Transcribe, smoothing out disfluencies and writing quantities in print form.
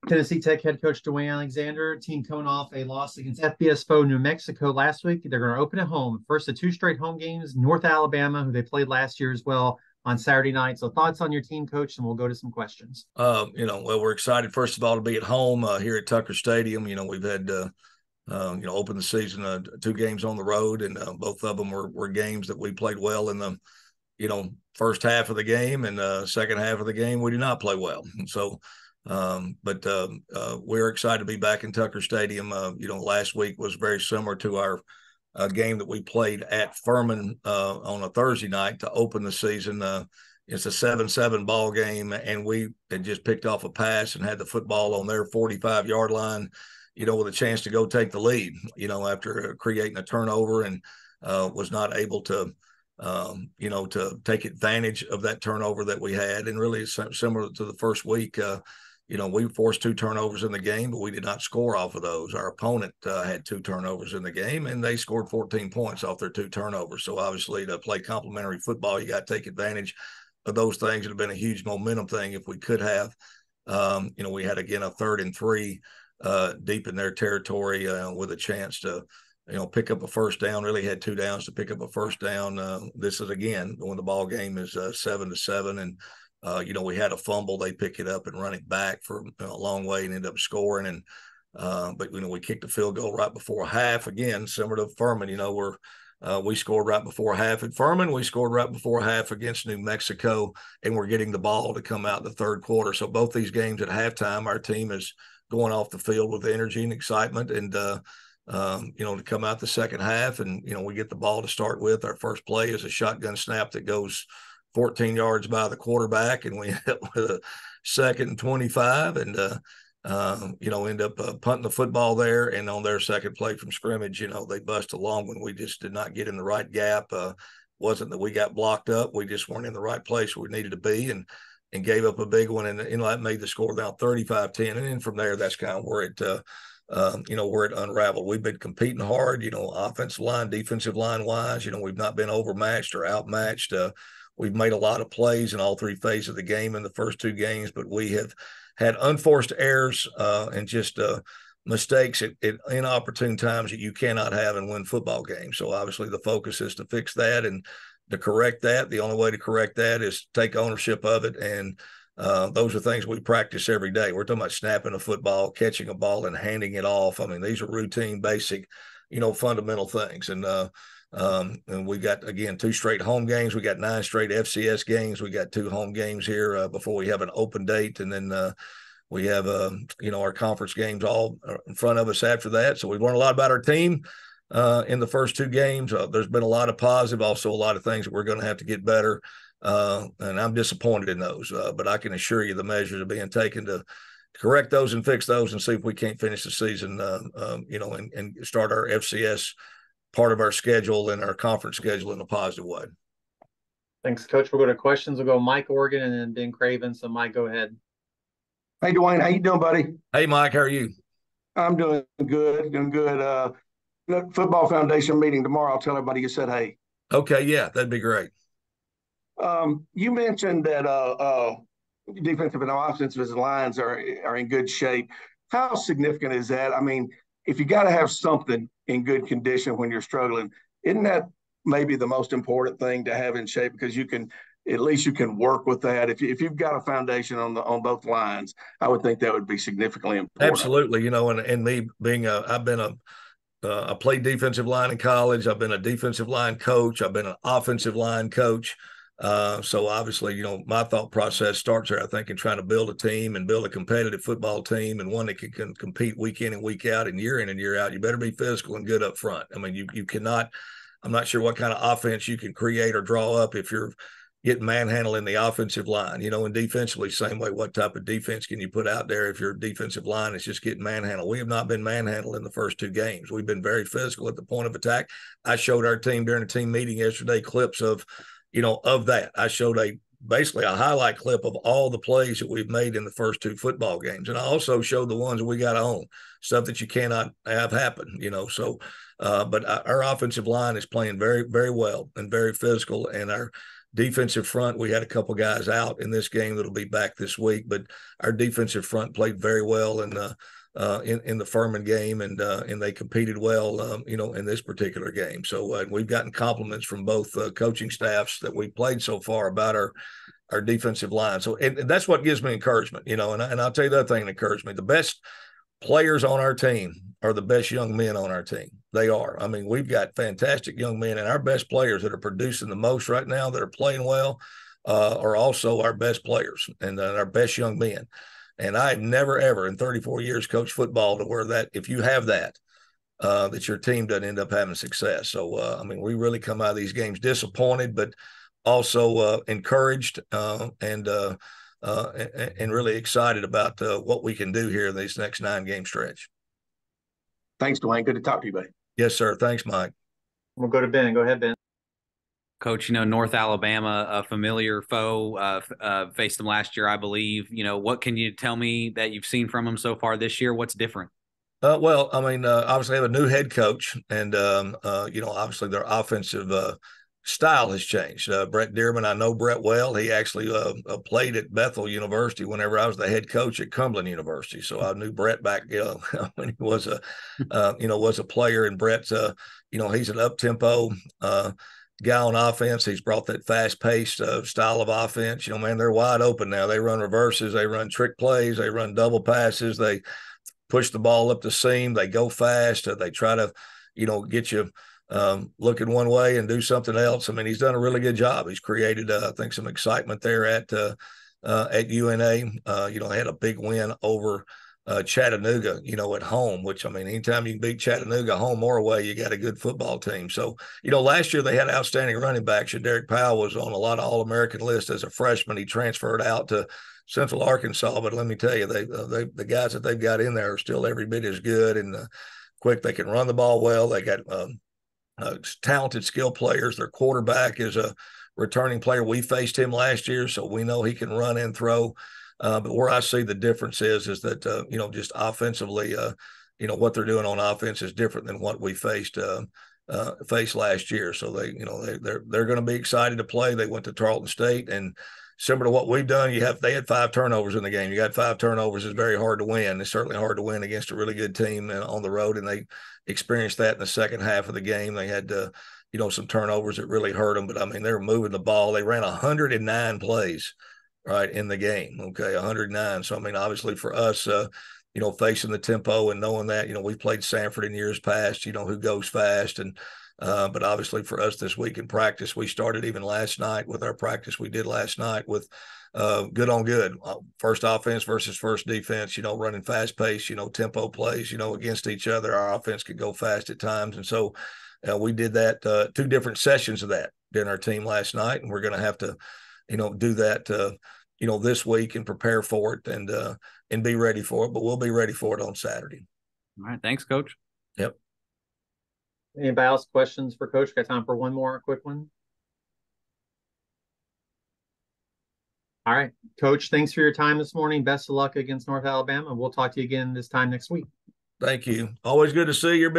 Tennessee Tech head coach Dewayne Alexander, team coming off a loss against FBS foe New Mexico last week. They're going to open at home. First of two straight home games, North Alabama, who they played last year as well, on Saturday night. So thoughts on your team, coach, and we'll go to some questions. Well, we're excited, first of all, to be at home here at Tucker Stadium. We've had, open the season, two games on the road, and both of them were games that we played well in the, first half of the game, and second half of the game, we did not play well. And so, we're excited to be back in Tucker Stadium. Last week was very similar to our game that we played at Furman on a Thursday night to open the season. It's a 7-7 ball game, and we had just picked off a pass and had the football on their 45-yard line, with a chance to go take the lead, after creating a turnover, and was not able to, to take advantage of that turnover that we had. And really similar to the first week, we forced two turnovers in the game, but we did not score off of those. Our opponent had two turnovers in the game, and they scored 14 points off their two turnovers. So obviously, to play complementary football, you got to take advantage of those things. It would have been a huge momentum thing if we could have. We had, again, a 3rd and 3 deep in their territory with a chance to, pick up a first down. Really had two downs to pick up a first down. This is, again, when the ball game is 7-7, and we had a fumble. They pick it up and run it back for a long way and end up scoring. And but we kicked a field goal right before half. Again, similar to Furman. We scored right before half at Furman. We scored right before half against New Mexico, and we're getting the ball to come out in the third quarter. So both these games at halftime, our team is going off the field with energy and excitement, and to come out the second half, and we get the ball to start with. Our first play is a shotgun snap that goes 14 yards by the quarterback, and we end up with a 2nd and 25, and end up punting the football there. And on their second play from scrimmage, they bust a long one. We just did not get in the right gap. Wasn't that we got blocked up. We just weren't in the right place where we needed to be, and gave up a big one. And, that made the score down 35-10. And then from there, that's kind of where it, where it unraveled. We've been competing hard, offensive line, defensive line wise. We've not been overmatched or outmatched. We've made a lot of plays in all three phases of the game in the first two games, but we have had unforced errors and just mistakes at inopportune times that you cannot have and win football games. So obviously the focus is to fix that and to correct that. The only way to correct that is take ownership of it. And those are things we practice every day. We're talking about snapping a football, catching a ball, and handing it off. I mean, these are routine, basic, fundamental things. And we got, again, 2 straight home games. We got 9 straight FCS games. We got 2 home games here before we have an open date. And then we have, our conference games all in front of us after that. So we've learned a lot about our team in the first 2 games. There's been a lot of positive, also a lot of things that we're going to have to get better. And I'm disappointed in those. But I can assure you the measures are being taken to correct those and fix those, and see if we can't finish the season, and start our FCS part of our schedule and our conference schedule in a positive way. Thanks, Coach. We'll go to questions. We'll go Mike Oregon and then Ben Craven. So, Mike, go ahead. Hey, Dewayne. How you doing, buddy? Hey, Mike. How are you? I'm doing good. Doing good. Football Foundation meeting tomorrow. I'll tell everybody you said hey. Okay, yeah, that'd be great. You mentioned that defensive and offensive lines are in good shape. How significant is that? I mean, if you got to have something in good condition when you're struggling, isn't that maybe the most important thing to have in shape? Because at least you can work with that. If you've got a foundation on both lines, I would think that would be significantly important. Absolutely. And me being I played defensive line in college. I've been a defensive line coach. I've been an offensive line coach. So obviously, my thought process starts there, I think, in trying to build a team and build a competitive football team, and one that can compete week in and week out and year in and year out. You better be physical and good up front. I mean, you cannot, I'm not sure what kind of offense you can create or draw up if you're getting manhandling the offensive line, and defensively, same way. What type of defense can you put out there if your defensive line is just getting manhandled? We have not been manhandled in the first 2 games. We've been very physical at the point of attack. I showed our team during a team meeting yesterday clips of that. I showed basically a highlight clip of all the plays that we've made in the first 2 football games. And I also showed the ones that we got to own, stuff that you cannot have happen, but our offensive line is playing very, very well and very physical. And our defensive front, we had a couple guys out in this game that'll be back this week, but our defensive front played very well in the Furman game, and they competed well, in this particular game. So we've gotten compliments from both coaching staffs that we've played so far about our defensive line. So and that's what gives me encouragement, and I'll tell you the other thing that encouraged me. The best players on our team are the best young men on our team. They are. I mean, we've got fantastic young men, and our best players that are producing the most right now, that are playing well, are also our best players and our best young men. And I've never, ever in 34 years coached football to where that if you have that, that your team doesn't end up having success. So, I mean, we really come out of these games disappointed, but also encouraged and really excited about what we can do here in this next 9-game stretch. Thanks, Dewayne. Good to talk to you, buddy. Yes, sir. Thanks, Mike. We'll go to Ben. Go ahead, Ben. Coach, North Alabama, a familiar foe, faced them last year, I believe. What can you tell me that you've seen from them so far this year? What's different? Well, I mean, obviously they have a new head coach, and, obviously their offensive style has changed. Brett Dearman, I know Brett well. He actually played at Bethel University whenever I was the head coach at Cumberland University. So I knew Brett back when he was a player. And Brett's, he's an up-tempo guy on offense. He's brought that fast-paced style of offense. Man, they're wide open now. They run reverses. They run trick plays. They run double passes. They push the ball up the seam. They go fast. They try to, get you looking one way and do something else. I mean, he's done a really good job. He's created, I think, some excitement there at UNA. Had a big win over Chattanooga, at home, which, I mean, anytime you can beat Chattanooga home or away, you got a good football team. So, last year they had outstanding running backs. Derek Powell was on a lot of All-American lists as a freshman. He transferred out to Central Arkansas, but let me tell you, the guys that they've got in there are still every bit as good and quick. They can run the ball well. They got talented skill players. Their quarterback is a returning player. We faced him last year, so we know he can run and throw. But where I see the difference is that, just offensively, what they're doing on offense is different than what we faced last year. So they're going to be excited to play. They went to Tarleton State, and similar to what we've done, they had 5 turnovers in the game. You got 5 turnovers, it's very hard to win. It's certainly hard to win against a really good team on the road, and they experienced that in the second half of the game. They had some turnovers that really hurt them, but I mean, they were moving the ball. They ran 109 plays right in the game. Okay, 109. So I mean, obviously for us, facing the tempo and knowing that, we've played Sanford in years past, who goes fast, and but obviously for us this week in practice, we started even last night with our practice we did last night with good on good, first offense versus first defense, running fast pace, tempo plays, against each other. Our offense could go fast at times. And so we did that, 2 different sessions of that during our team last night. And we're going to have to, do that, this week and prepare for it and be ready for it. But we'll be ready for it on Saturday. All right. Thanks, Coach. Yep. Anybody else questions for Coach? Got time for one more quick one? All right, Coach, thanks for your time this morning. Best of luck against North Alabama. We'll talk to you again this time next week. Thank you. Always good to see you.